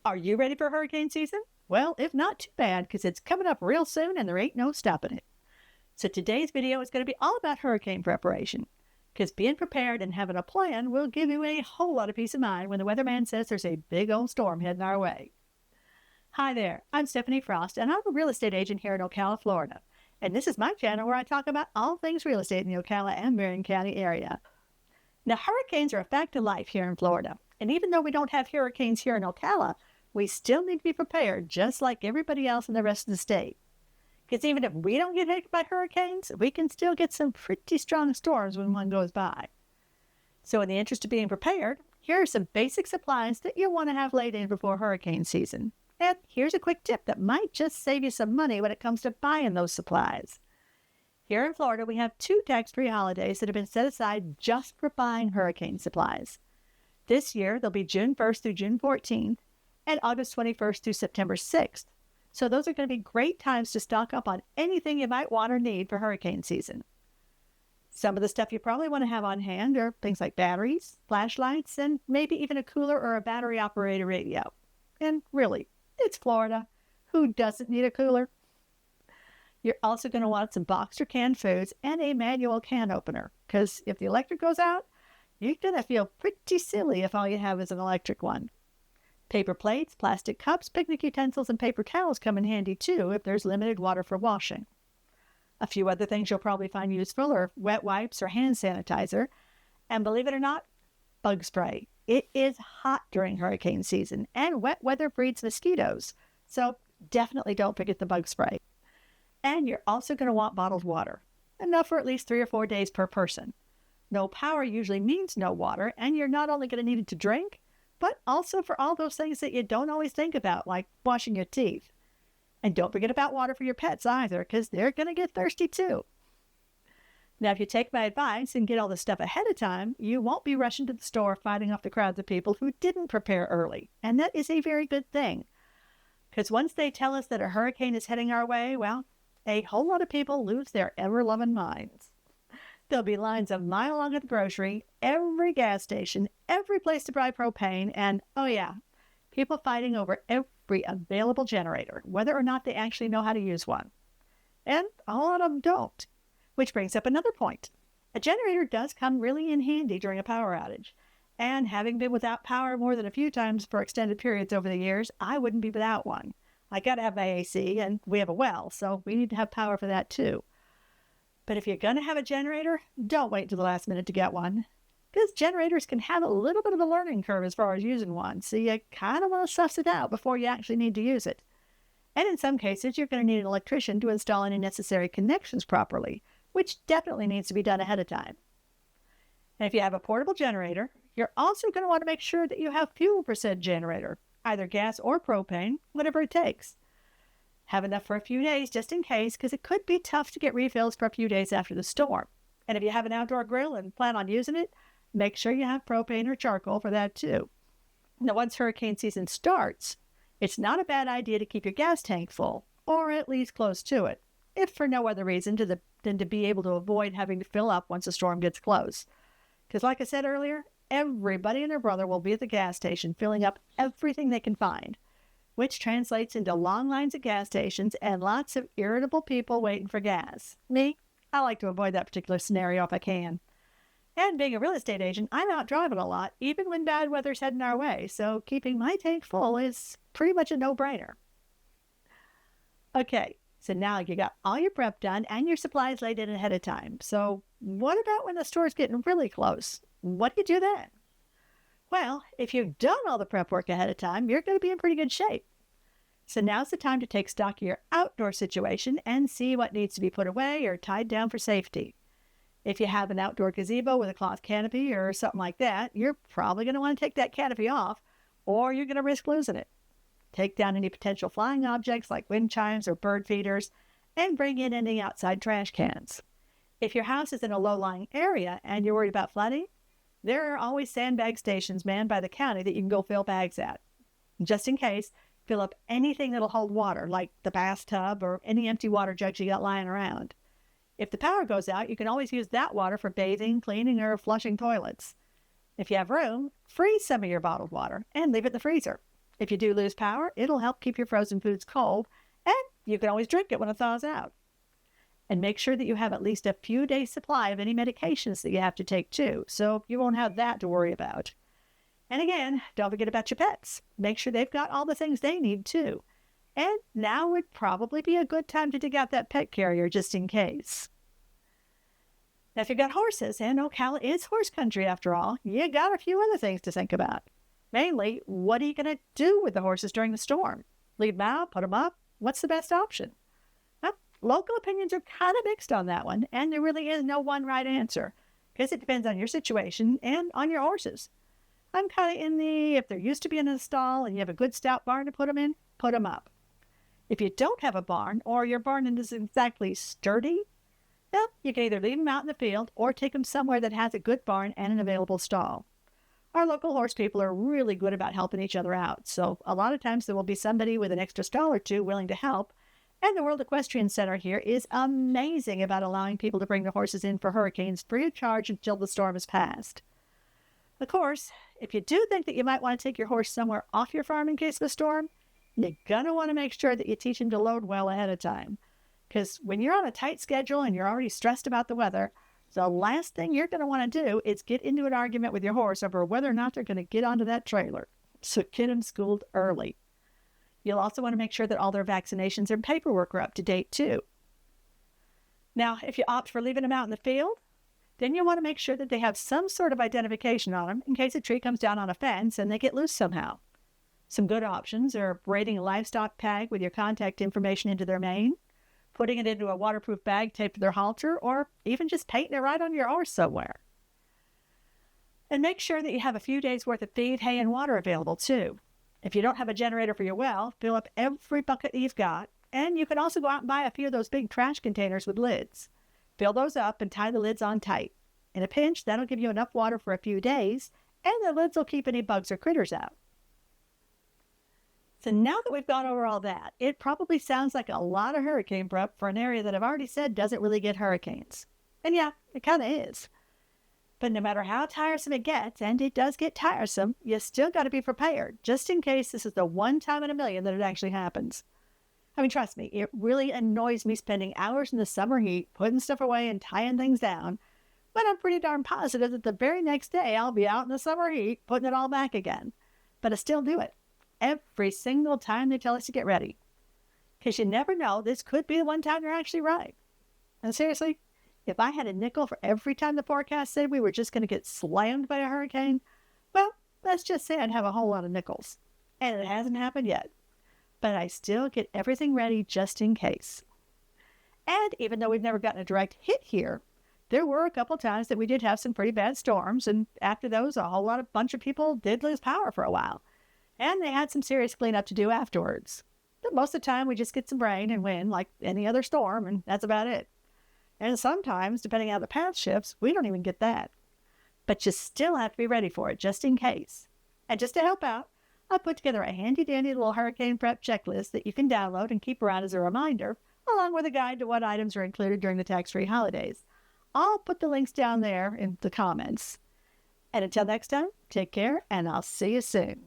Are you ready for hurricane season? Well, if not, too bad, because it's coming up real soon and there ain't no stopping it. So today's video is going to be all about hurricane preparation, because being prepared and having a plan will give you a whole lot of peace of mind when the weatherman says there's a big old storm heading our way. Hi there, I'm Stephanie Frost, and I'm a real estate agent here in Ocala, Florida. And this is my channel where I talk about all things real estate in the Ocala and Marion County area. Now, hurricanes are a fact of life here in Florida. And even though we don't have hurricanes here in Ocala, we still need to be prepared just like everybody else in the rest of the state. Because even if we don't get hit by hurricanes, we can still get some pretty strong storms when one goes by. So in the interest of being prepared, here are some basic supplies that you'll want to have laid in before hurricane season. And here's a quick tip that might just save you some money when it comes to buying those supplies. Here in Florida, we have 2 tax-free holidays that have been set aside just for buying hurricane supplies. This year, they'll be June 1st through June 14th, and August 21st through September 6th. So those are going to be great times to stock up on anything you might want or need for hurricane season. Some of the stuff you probably want to have on hand are things like batteries, flashlights, and maybe even a cooler or a battery-operated radio. And really, it's Florida. Who doesn't need a cooler? You're also going to want some boxed or canned foods and a manual can opener, because if the electric goes out, you're going to feel pretty silly if all you have is an electric one. Paper plates, plastic cups, picnic utensils, and paper towels come in handy too if there's limited water for washing. A few other things you'll probably find useful are wet wipes or hand sanitizer, and believe it or not, bug spray. It is hot during hurricane season, and wet weather breeds mosquitoes, so definitely don't forget the bug spray. And you're also going to want bottled water, enough for at least 3 or 4 days per person. No power usually means no water, and you're not only going to need it to drink, but also for all those things that you don't always think about, like washing your teeth. And don't forget about water for your pets either, because they're going to get thirsty too. Now, if you take my advice and get all this stuff ahead of time, you won't be rushing to the store fighting off the crowds of people who didn't prepare early. And that is a very good thing. Because once they tell us that a hurricane is heading our way, well, a whole lot of people lose their ever-loving minds. There'll be lines a mile long at the grocery, every gas station, every place to buy propane, and, oh yeah, people fighting over every available generator, whether or not they actually know how to use one. And a lot of them don't. Which brings up another point. A generator does come really in handy during a power outage. And having been without power more than a few times for extended periods over the years, I wouldn't be without one. I gotta have my AC, and we have a well, so we need to have power for that too. But if you're going to have a generator, don't wait till the last minute to get one, because generators can have a little bit of a learning curve as far as using one, so you kind of want to suss it out before you actually need to use it. And in some cases, you're going to need an electrician to install any necessary connections properly, which definitely needs to be done ahead of time. And if you have a portable generator, you're also going to want to make sure that you have fuel for said generator, either gas or propane, whatever it takes. Have enough for a few days just in case, because it could be tough to get refills for a few days after the storm. And if you have an outdoor grill and plan on using it, make sure you have propane or charcoal for that too. Now, once hurricane season starts, it's not a bad idea to keep your gas tank full, or at least close to it, if for no other reason than to be able to avoid having to fill up once the storm gets close. Because like I said earlier, everybody and their brother will be at the gas station filling up everything they can find, which translates into long lines at gas stations and lots of irritable people waiting for gas. Me, I like to avoid that particular scenario if I can. And being a real estate agent, I'm out driving a lot, even when bad weather's heading our way, so keeping my tank full is pretty much a no-brainer. Okay, so now you got all your prep done and your supplies laid in ahead of time. So what about when the store's getting really close? What do you do then? Well, if you've done all the prep work ahead of time, you're going to be in pretty good shape. So now's the time to take stock of your outdoor situation and see what needs to be put away or tied down for safety. If you have an outdoor gazebo with a cloth canopy or something like that, you're probably going to want to take that canopy off, or you're going to risk losing it. Take down any potential flying objects like wind chimes or bird feeders, and bring in any outside trash cans. If your house is in a low-lying area and you're worried about flooding, there are always sandbag stations manned by the county that you can go fill bags at. Just in case, fill up anything that'll hold water, like the bathtub or any empty water jugs you got lying around. If the power goes out, you can always use that water for bathing, cleaning, or flushing toilets. If you have room, freeze some of your bottled water and leave it in the freezer. If you do lose power, it'll help keep your frozen foods cold, and you can always drink it when it thaws out. And make sure that you have at least a few days' supply of any medications that you have to take too, so you won't have that to worry about. And again, don't forget about your pets. Make sure they've got all the things they need too. And now would probably be a good time to dig out that pet carrier just in case. Now, if you've got horses, and Ocala is horse country after all, you got a few other things to think about. Mainly, what are you going to do with the horses during the storm? Leave them out, put them up? What's the best option? Well, local opinions are kind of mixed on that one, and there really is no one right answer, because it depends on your situation and on your horses. I'm kind of in the, if they're used to being in a stall and you have a good stout barn to put them in, put them up. If you don't have a barn, or your barn isn't exactly sturdy, well, you can either leave them out in the field or take them somewhere that has a good barn and an available stall. Our local horse people are really good about helping each other out, so a lot of times there will be somebody with an extra stall or two willing to help, and the World Equestrian Center here is amazing about allowing people to bring their horses in for hurricanes free of charge until the storm has passed. Of course, if you do think that you might want to take your horse somewhere off your farm in case of a storm, you're going to want to make sure that you teach him to load well ahead of time. Because when you're on a tight schedule and you're already stressed about the weather, the last thing you're going to want to do is get into an argument with your horse over whether or not they're going to get onto that trailer. So get them schooled early. You'll also want to make sure that all their vaccinations and paperwork are up to date too. Now, if you opt for leaving them out in the field, then you'll want to make sure that they have some sort of identification on them in case a tree comes down on a fence and they get loose somehow. Some good options are braiding a livestock tag with your contact information into their mane, putting it into a waterproof bag taped to their halter, or even just painting it right on your horse somewhere. And make sure that you have a few days' worth of feed, hay, and water available too. If you don't have a generator for your well, fill up every bucket you've got, and you can also go out and buy a few of those big trash containers with lids. Fill those up and tie the lids on tight. In a pinch, that'll give you enough water for a few days, and the lids will keep any bugs or critters out. So now that we've gone over all that, it probably sounds like a lot of hurricane prep for an area that I've already said doesn't really get hurricanes. And yeah, it kind of is. But no matter how tiresome it gets, and it does get tiresome, you still got to be prepared, just in case this is the one time in a million that it actually happens. I mean, trust me, it really annoys me spending hours in the summer heat, putting stuff away and tying things down, but I'm pretty darn positive that the very next day I'll be out in the summer heat, putting it all back again. But I still do it. Every single time they tell us to get ready. Because you never know, this could be the one time you're actually right. And seriously, if I had a nickel for every time the forecast said we were just going to get slammed by a hurricane, well, let's just say I'd have a whole lot of nickels. And it hasn't happened yet. But I still get everything ready just in case. And even though we've never gotten a direct hit here, there were a couple times that we did have some pretty bad storms, and after those, a whole bunch of people did lose power for a while. And they had some serious cleanup to do afterwards. But most of the time, we just get some rain and wind like any other storm, and that's about it. And sometimes, depending on how the path shifts, we don't even get that. But you still have to be ready for it, just in case. And just to help out, I put together a handy-dandy little hurricane prep checklist that you can download and keep around as a reminder, along with a guide to what items are included during the tax-free holidays. I'll put the links down there in the comments. And until next time, take care, and I'll see you soon.